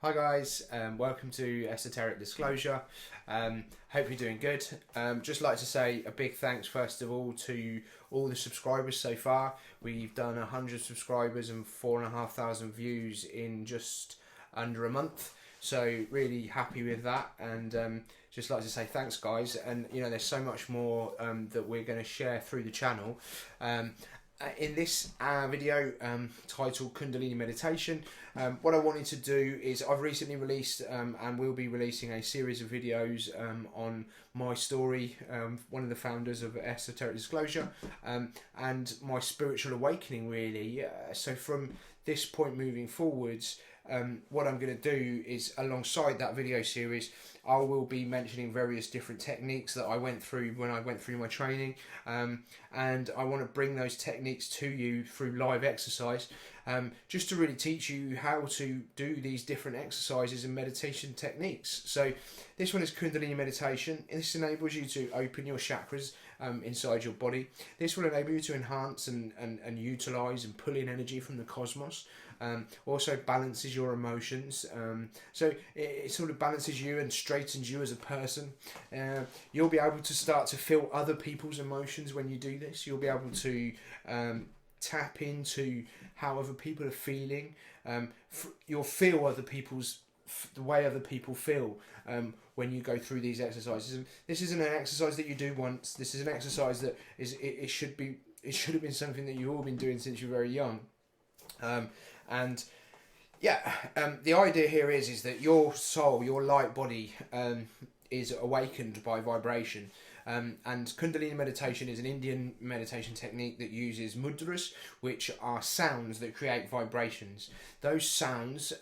Hi guys, welcome to Esoteric Disclosure. Hope you're doing good. Just like to say a big thanks first of all to all the subscribers so far. We've done 100 subscribers and 4,500 views in just under a month. So really happy with that, and just like to say thanks guys. And you know, there's so much more that we're going to share through the channel. In this video titled Kundalini Meditation, what I wanted to do is I've recently released and will be releasing a series of videos on my story, one of the founders of Esoteric Disclosure, and my spiritual awakening really. So from this point moving forwards, what I'm going to do is, alongside that video series, I will be mentioning various different techniques that I went through when I went through my training, and I want to bring those techniques to you through live exercise, just to really teach you how to do these different exercises and meditation techniques. So this one is Kundalini meditation. This enables you to open your chakras inside your body. This will enable you to enhance and utilize and pull in energy from the cosmos. Also balances your emotions, so it sort of balances you and straightens you as a person. You'll be able to start to feel other people's emotions when you do this. You'll be able to tap into how other people are feeling. You'll feel other people's the way other people feel when you go through these exercises. And this isn't an exercise that you do once. This is an exercise that it should have been something that you've all been doing since you're very young. And yeah, the idea here is that your soul, your light body, is awakened by vibration. And Kundalini meditation is an Indian meditation technique that uses mudras, which are sounds that create vibrations. Those sounds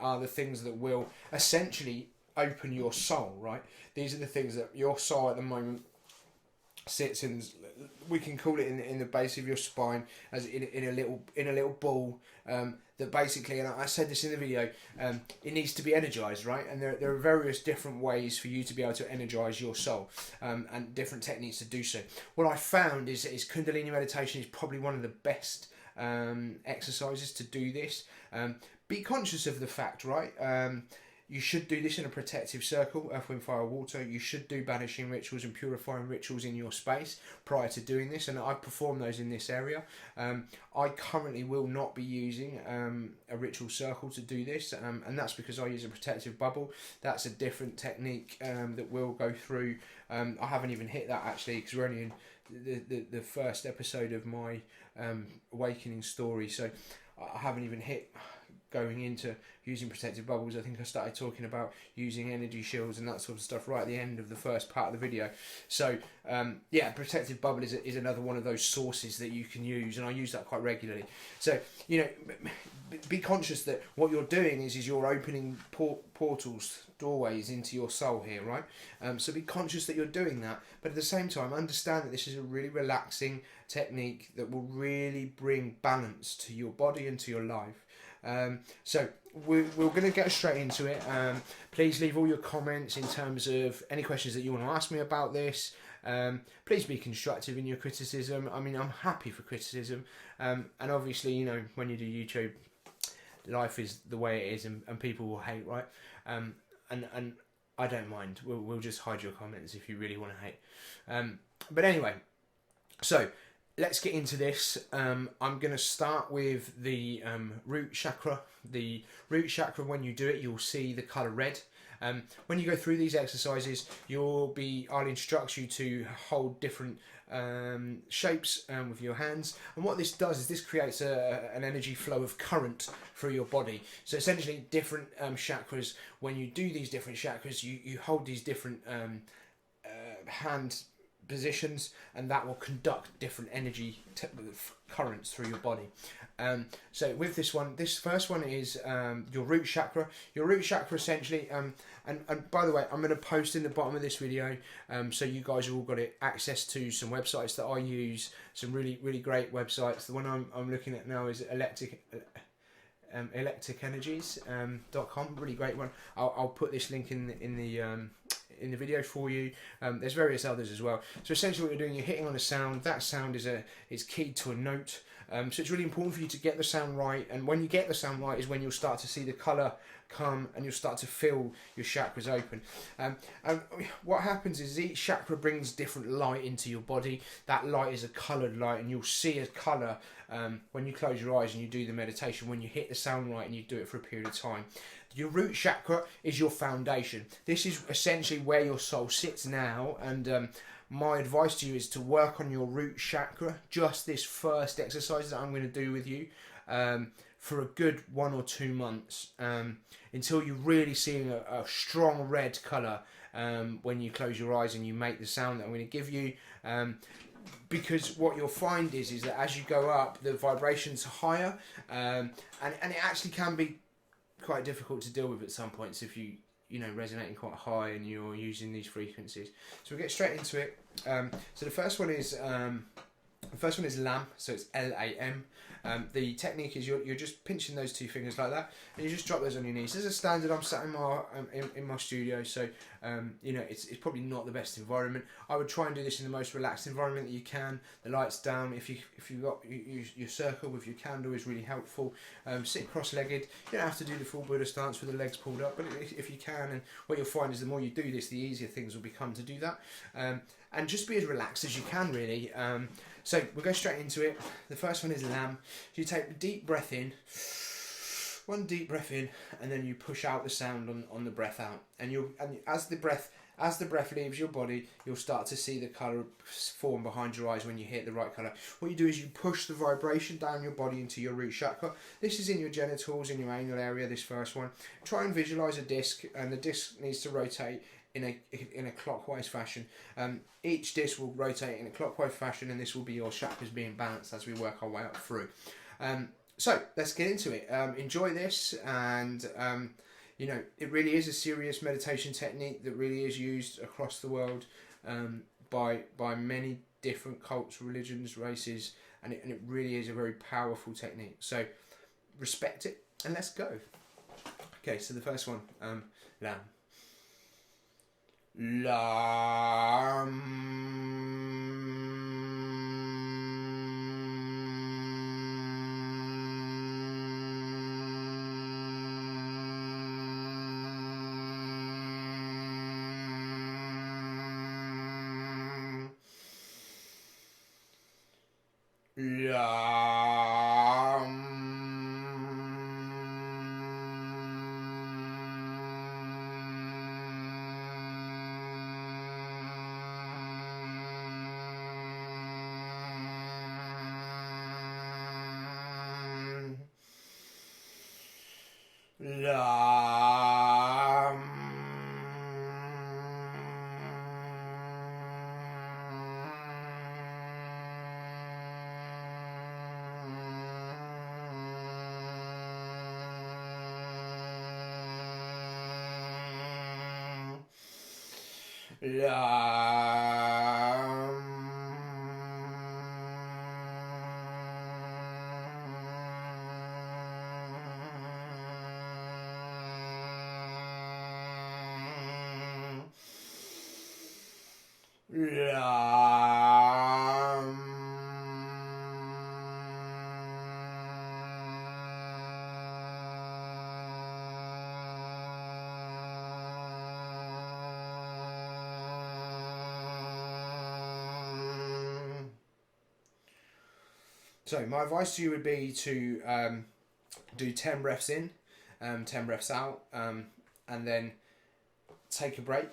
are the things that will essentially open your soul, right? These are the things that your soul at the moment sits in. We can call it in the base of your spine, as in a little ball. That basically, and I said this in the video, it needs to be energized, right? And there are various different ways for you to be able to energize your soul, and different techniques to do so. What I found is Kundalini meditation is probably one of the best exercises to do this. Be conscious of the fact, right? You should do this in a protective circle, earth, wind, fire, water. You should do banishing rituals and purifying rituals in your space prior to doing this, and I perform those in this area. I currently will not be using a ritual circle to do this, and that's because I use a protective bubble. That's a different technique that we'll go through. I haven't even hit that actually, because we're only in the first episode of my awakening story, so I haven't even hit going into using protective bubbles. I think I started talking about using energy shields and that sort of stuff right at the end of the first part of the video. So yeah, protective bubble is another one of those sources that you can use, and I use that quite regularly. So you know, be conscious that what you're doing is you're opening portals, doorways into your soul here, right? So be conscious that you're doing that, but at the same time understand that this is a really relaxing technique that will really bring balance to your body and to your life. So we're going to get straight into it. Please leave all your comments in terms of any questions that you want to ask me about this. Please be constructive in your criticism. I mean, I'm happy for criticism. And obviously, you know, when you do YouTube, life is the way it is, and people will hate, right? And I don't mind. We'll just hide your comments if you really want to hate. But anyway, so let's get into this. I'm going to start with the root chakra. The root chakra, when you do it, you'll see the colour red. When you go through these exercises, I'll instruct you to hold different shapes with your hands. And what this does is this creates an energy flow of current through your body. So essentially different chakras, when you do these different chakras, you hold these different hand positions, and that will conduct different energy currents through your body. So with this first one is your root chakra. Your root chakra essentially, and by the way, I'm going to post in the bottom of this video, so you guys have all got access to some websites that I use, some really great websites. The one I'm looking at now is electricenergies.com, really great one. I'll put this link in the in the video for you. There's various others as well. So essentially what you're doing, you're hitting on a sound. That sound is keyed to a note. So it's really important for you to get the sound right, and when you get the sound right is when you'll start to see the colour come and you'll start to feel your chakras open. And what happens is each chakra brings different light into your body. That light is a coloured light, and you'll see a colour when you close your eyes and you do the meditation, when you hit the sound right and you do it for a period of time. Your root chakra is your foundation. This is essentially where your soul sits now, and my advice to you is to work on your root chakra, just this first exercise that I'm going to do with you, for a good 1 or 2 months, until you're really seeing a strong red colour when you close your eyes and you make the sound that I'm going to give you. Because what you'll find is that as you go up, the vibrations are higher, and it actually can be quite difficult to deal with at some points if you know, resonating quite high and you're using these frequencies. So we'll get straight into it. So the first one is LAM, so it's LAM. The technique is you're just pinching those 2 fingers like that, and you just drop those on your knees. As a standard, I'm sat in my studio, so you know, it's probably not the best environment. I would try and do this in the most relaxed environment that you can. The lights down. If you've got your circle with your candle is really helpful. Sit cross-legged. You don't have to do the full Buddha stance with the legs pulled up, but if you can, and what you'll find is the more you do this, the easier things will become to do that. And just be as relaxed as you can, really. So we'll go straight into it. The first one is LAM. You take a deep breath in, 1 deep breath in, and then you push out the sound on the breath out. And as the breath leaves your body, you'll start to see the colour form behind your eyes when you hit the right colour. What you do is you push the vibration down your body into your root chakra. This is in your genitals, in your anal area, this first one. Try and visualise a disc, and the disc needs to rotate in a clockwise fashion. Each disc will rotate in a clockwise fashion, and this will be your chakras being balanced as we work our way up through. So let's get into it. Enjoy this, and you know, it really is a serious meditation technique that really is used across the world by many different cults, religions, races, and it really is a very powerful technique. So respect it, and let's go. Okay, so the first one, LAM. So my advice to you would be to do 10 breaths in, 10 breaths out, and then take a break,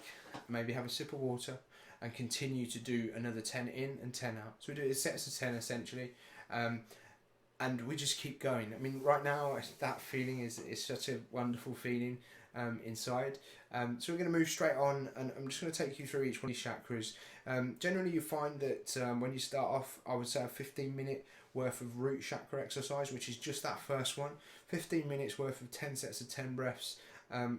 maybe have a sip of water, and continue to do another 10 in and 10 out. So we do it sets of 10 essentially, and we just keep going. I mean, right now that feeling is such a wonderful feeling inside. So we're going to move straight on, and I'm just going to take you through each one of these chakras. Generally you find that when you start off, I would say a 15-minute worth of root chakra exercise, which is just that first one. 15 minutes worth of 10 sets of 10 breaths,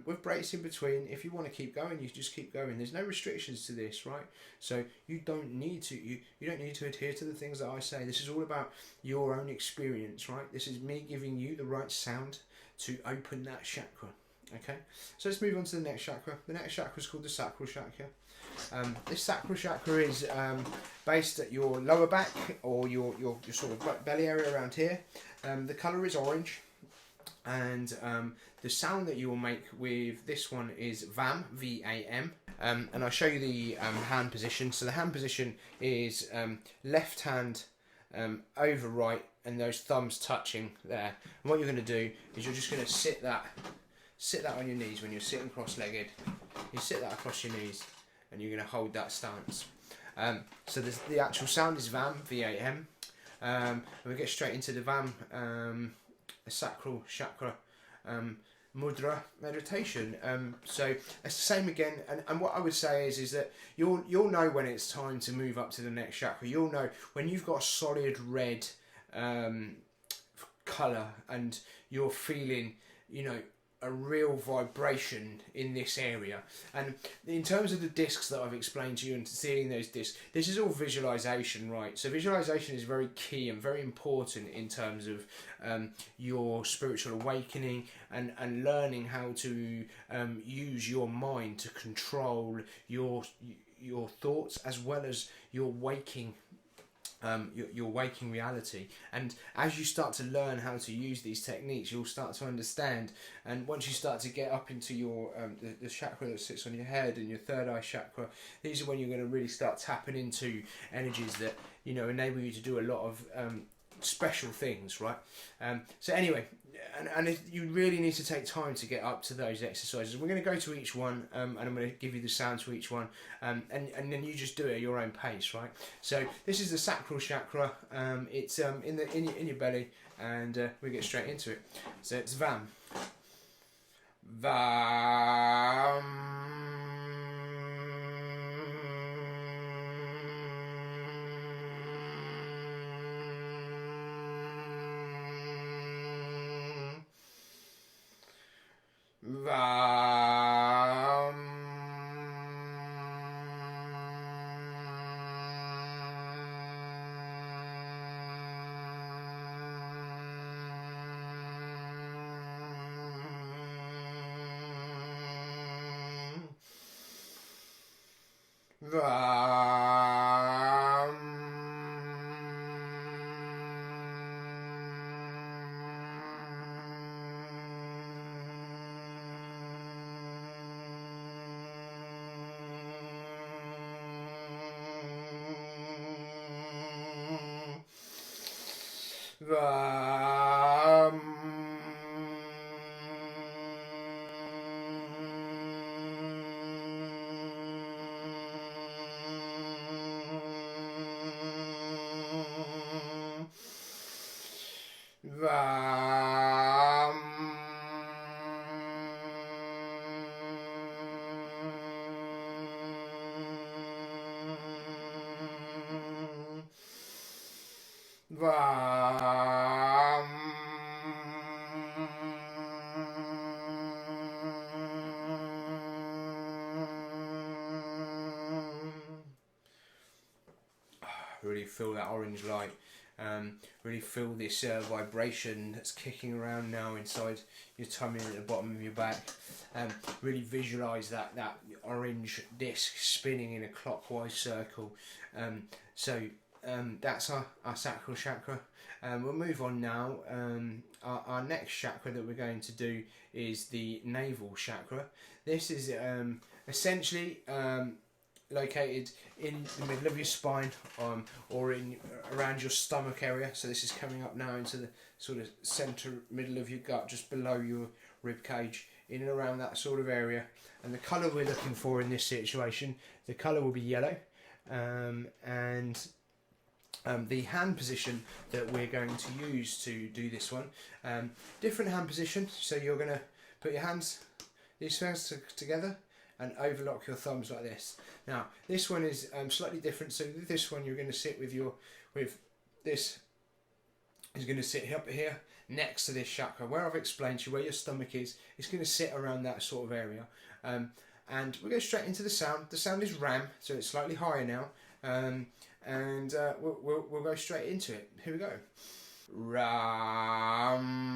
with breaks in between. If you want to keep going, you just keep going. There's no restrictions to this, right? So you don't need to you don't need to adhere to the things that I say. This is all about your own experience, right? This is me giving you the right sound to open that chakra. Okay, so let's move on to the next chakra. The next chakra is called the sacral chakra. This sacral chakra is based at your lower back, or your sort of belly area around here. The colour is orange, and the sound that you will make with this one is VAM, V-A-M. And I'll show you the hand position. So the hand position is left hand over right, and those thumbs touching there. And what you're going to do is you're just going to sit that on your knees when you're sitting cross-legged. You sit that across your knees, and you're going to hold that stance. So the actual sound is VAM, V-A-M. And we get straight into the VAM, the sacral chakra Muladhara meditation. So it's the same again, and what I would say is that you'll know when it's time to move up to the next chakra. You'll know when you've got a solid red colour and you're feeling, you know, a real vibration in this area. And in terms of the discs that I've explained to you and seeing those discs, this is all visualization, right? So visualization is very key and very important in terms of your spiritual awakening and learning how to use your mind to control your thoughts as well as your waking reality. And as you start to learn how to use these techniques, you'll start to understand. And once you start to get up into your the chakra that sits on your head and your third eye chakra, these are when you're going to really start tapping into energies that, you know, enable you to do a lot of special things, right? So anyway, and you really need to take time to get up to those exercises. We're going to go to each one, and I'm going to give you the sound to each one, and then you just do it at your own pace, right? So this is the sacral chakra. It's in your belly, and we get straight into it. So it's VAM. VAM. VAM. Really feel that orange light. Really feel this vibration that's kicking around now inside your tummy and at the bottom of your back. Really visualize that orange disc spinning in a clockwise circle. So that's our sacral chakra. We'll move on now. Our next chakra that we're going to do is the navel chakra. This is essentially located in the middle of your spine, or around your stomach area. So this is coming up now into the sort of centre middle of your gut, just below your rib cage, in and around that sort of area. And the colour we're looking for in this situation, the colour will be yellow, and the hand position that we're going to use to do this one, different hand position. So you're going to put your hands, these hands together, and overlock your thumbs like this. Now this one is slightly different. So with this one you're going to sit with this is going to sit up here next to this chakra where I've explained to you where your stomach is. It's going to sit around that sort of area, and we'll go straight into the sound. The sound is RAM, so it's slightly higher now, and we'll go straight into it. Here we go. RAM.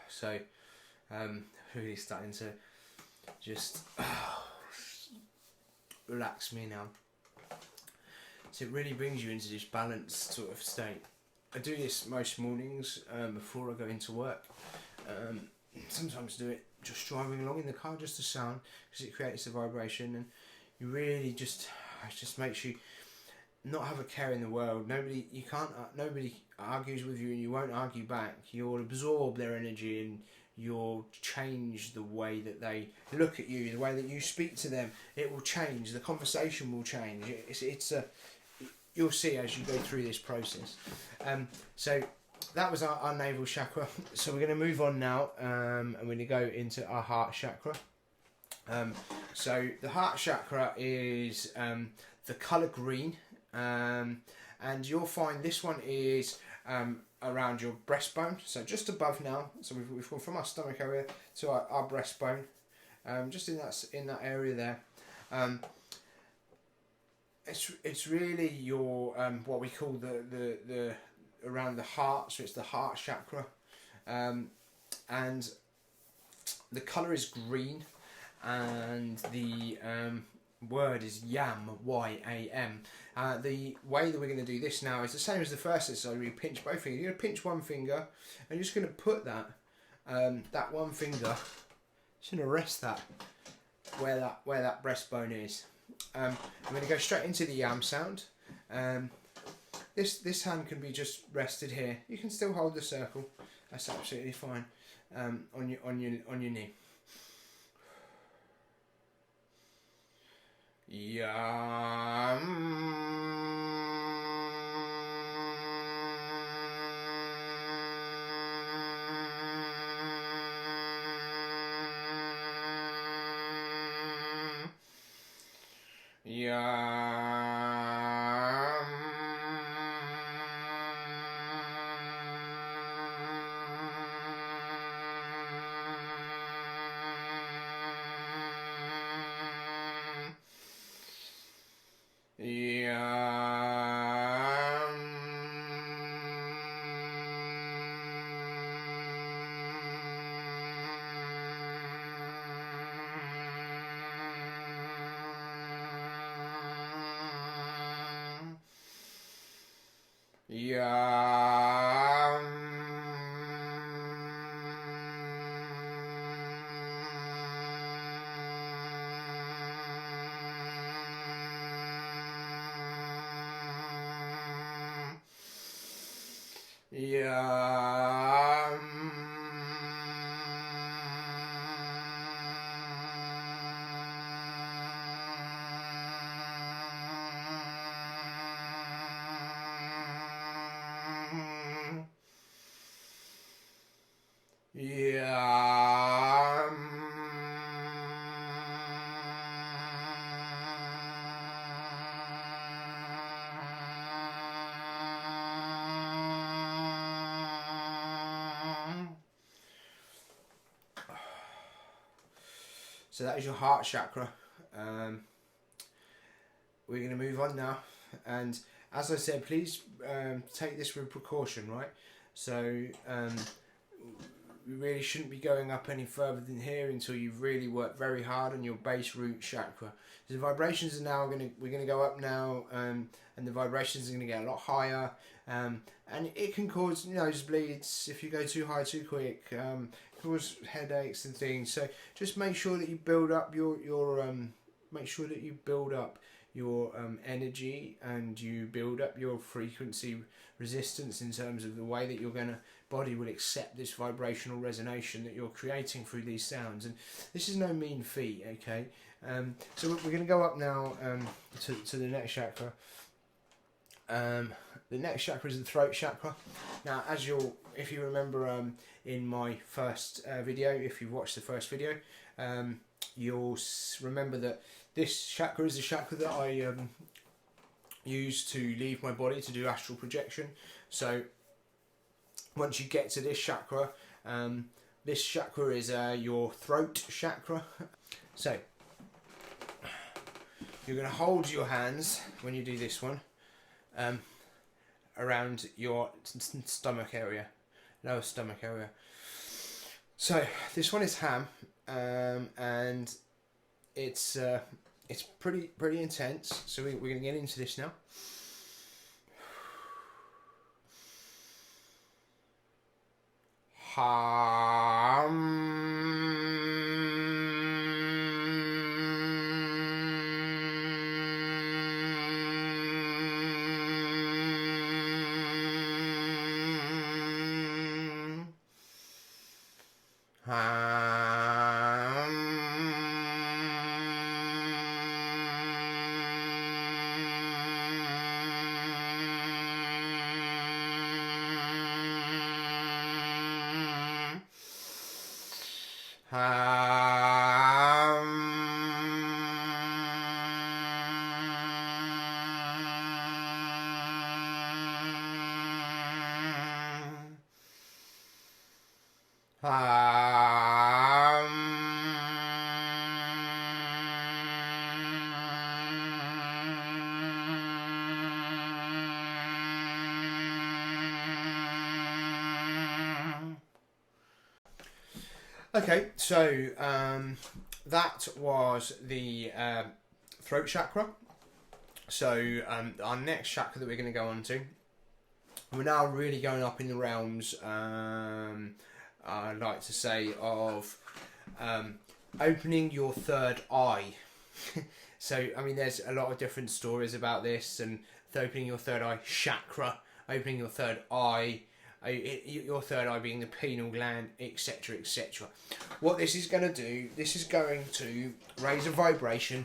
So, really starting to just relax me now. So it really brings you into this balanced sort of state. I do this most mornings before I go into work. Sometimes do it just driving along in the car, just the sound, because it creates a vibration, and you really just makes you not have a care in the world. Nobody argues with you, and you won't argue back. You'll absorb their energy, and you'll change the way that they look at you, the way that you speak to them. It will change. The conversation will change. You'll see as you go through this process. So that was our navel chakra. So we're going to move on now, and we're going to go into our heart chakra. So the heart chakra is the colour green, and you'll find this one is around your breastbone, so just above now. So we've gone from our stomach area to our breastbone, just in that area there. It's really your what we call the around the heart, so it's the heart chakra, and the colour is green, and the word is yam, Y-A-M. The way that we're going to do this now is the same as the first exercise. We pinch both fingers. You're going to pinch one finger, and you're just going to put that one finger, just going to rest that where that breastbone is. I'm going to go straight into the yam sound. This hand can be just rested here. You can still hold the circle. That's absolutely fine. On your knee. Yam. So that is your heart chakra. We're going to move on now, and as I said, please take this with precaution, right? So we really shouldn't be going up any further than here until you've really worked very hard on your base root chakra. So the vibrations are now we're going to go up now, and the vibrations are going to get a lot higher, and it can cause nosebleeds if you go too high too quick, cause headaches and things. So just make sure that you build up your energy, and you build up your frequency resistance in terms of the way that your body will accept this vibrational resonation that you're creating through these sounds. And this is no mean feat, okay? So we're going to go up now to the next chakra. The next chakra is the throat chakra. Now, if you remember in my first video, if you've watched the first video, you'll remember that this chakra is the chakra that I use to leave my body to do astral projection. So once you get to this chakra is your throat chakra. So you're going to hold your hands when you do this one around your stomach area, lower stomach area. So this one is ham, and it's pretty intense. So we're going to get into this now. Okay, so that was the throat chakra. So our next chakra that we're going to go on to, we're now really going up in the realms, I like to say, of opening your third eye. So, I mean, there's a lot of different stories about this, and opening your third eye chakra, opening your third eye, your third eye being the pineal gland, etc, etc. What this is going to do, this is going to raise a vibration,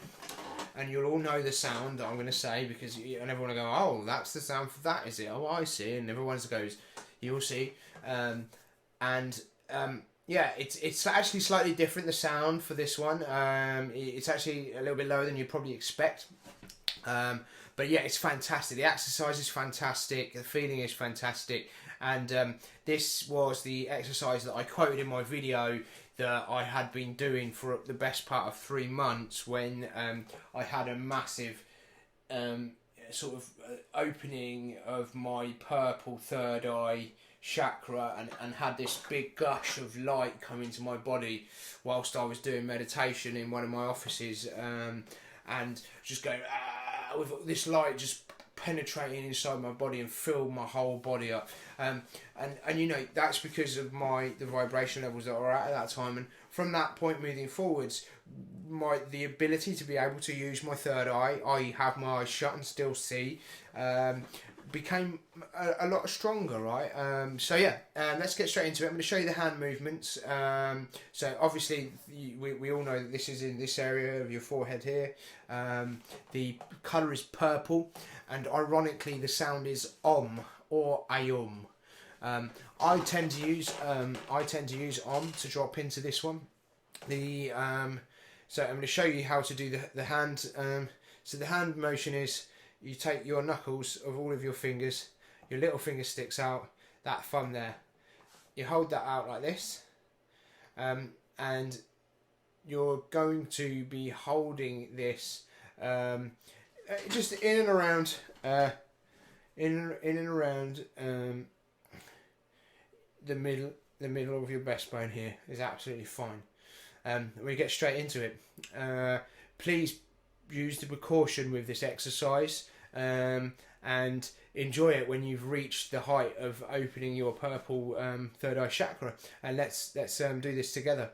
and you'll all know the sound that I'm going to say, because everyone will go, oh, that's the sound for that, is it? Oh, I see. And everyone goes, you'll see. Yeah, it's actually slightly different, the sound for this one. It's actually a little bit lower than you'd probably expect. But yeah, it's fantastic. The exercise is fantastic. The feeling is fantastic. And this was the exercise that I quoted in my video that I had been doing for the best part of 3 months, when I had a massive sort of opening of my purple third eye chakra, and had this big gush of light come into my body whilst I was doing meditation in one of my offices, and just going with this light just penetrating inside my body and filled my whole body up, and you know, that's because of the vibration levels that were at that time. And from that point moving forwards, the ability to be able to use my third eye, I have my eyes shut and still see, became a lot stronger, right? So yeah, let's get straight into it. I'm going to show you the hand movements. So obviously we all know that this is in this area of your forehead here. The colour is purple, and ironically the sound is om or ayum. I tend to use om to drop into this one. So I'm going to show you how to do the hand. So the hand motion is, you take your knuckles of all of your fingers, your little finger sticks out, that thumb there. You hold that out like this, and you're going to be holding this just in and around, the middle of your breastbone here is absolutely fine. We get straight into it. Please use the precaution with this exercise, and enjoy it when you've reached the height of opening your purple third eye chakra. And let's do this together.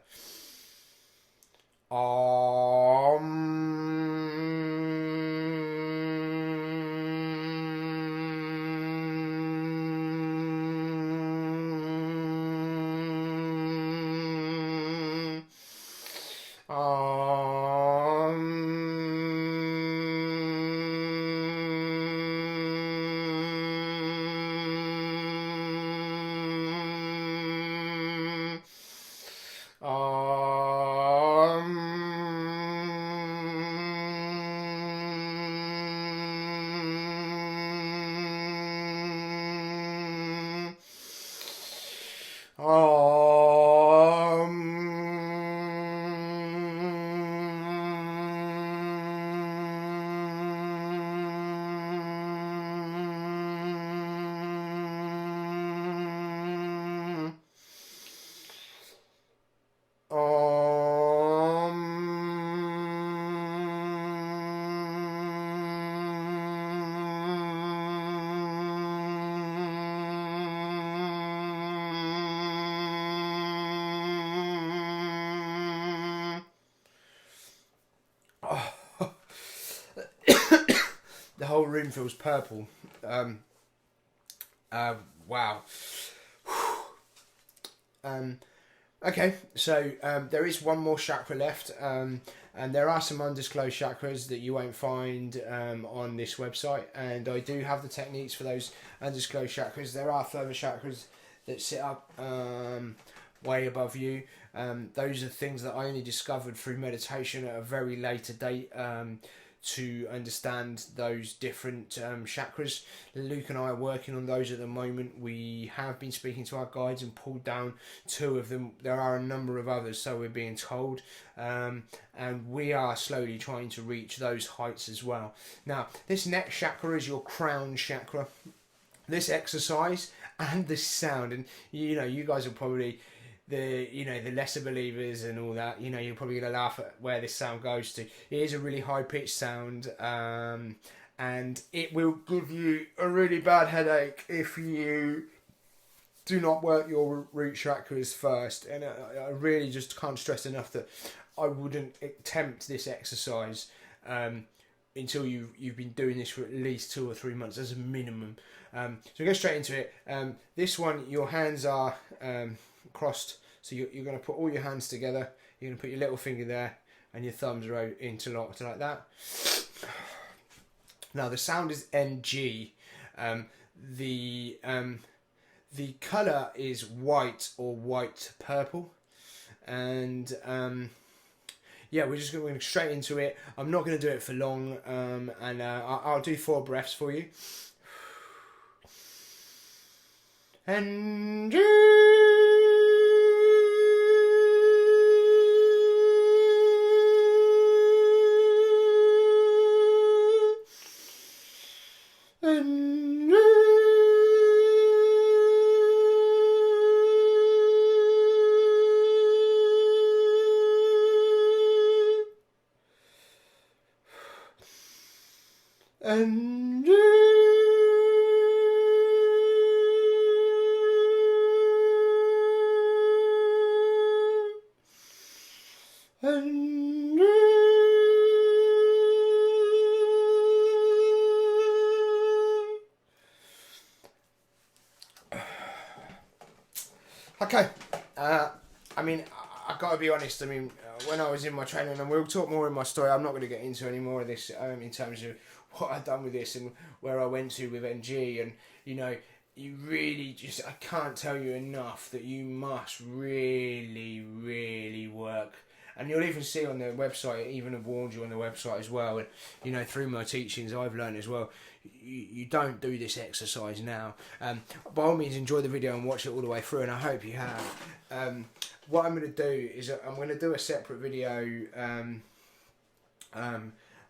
The whole room feels purple. Wow. Okay, so there is one more chakra left, and there are some undisclosed chakras that you won't find on this website, and I do have the techniques for those undisclosed chakras. There are further chakras that sit up way above you. Those are things that I only discovered through meditation at a very later date, to understand those different chakras. Luke and I are working on those at the moment. We have been speaking to our guides and pulled down 2 of them. There are a number of others, so we're being told, and we are slowly trying to reach those heights as well. Now, this next chakra is your crown chakra. This exercise and this sound, and you guys are probably the lesser believers and all that, you're probably going to laugh at where this sound goes to. It is a really high-pitched sound, and it will give you a really bad headache if you do not work your root chakras first. And I really just can't stress enough that I wouldn't attempt this exercise until you've been doing this for at least 2 or 3 months as a minimum. So we'll go straight into it. This one, your hands are crossed, so you're going to put all your hands together. You're going to put your little finger there and your thumbs are interlocked like that. Now the sound is NG. The colour is white or white purple, and yeah, we're just going straight into it. I'm not going to do it for long, and I'll do 4 breaths for you. And okay, I mean, I've got to be honest. I mean, when I was in my training, and we'll talk more in my story, I'm not going to get into any more of this in terms of what I've done with this and where I went to with NG. And, you really I can't tell you enough that you must really, really work. And you'll even see on the website, even have warned you on the website as well. And, through my teachings, I've learned as well, you don't do this exercise now. By all means, enjoy the video and watch it all the way through, and I hope you have. What I'm going to do is I'm going to do a separate video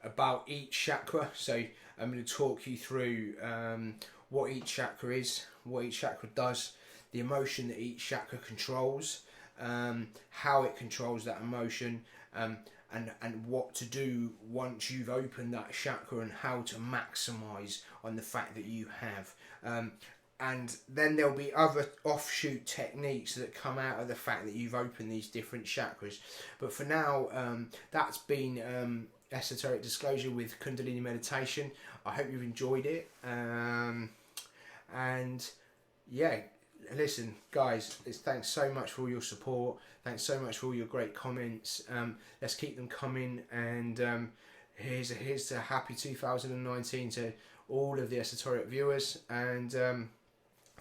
about each chakra. So I'm going to talk you through what each chakra is, what each chakra does, the emotion that each chakra controls, how it controls that emotion, and what to do once you've opened that chakra, and how to maximise on the fact that you have. And then there'll be other offshoot techniques that come out of the fact that you've opened these different chakras. But for now, that's been Esoteric Disclosure with Kundalini Meditation. I hope you've enjoyed it. And yeah, listen, guys, thanks so much for all your support. Thanks so much for all your great comments. Let's keep them coming. And here's a happy 2019 to all of the Esoteric viewers. And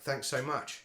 thanks so much.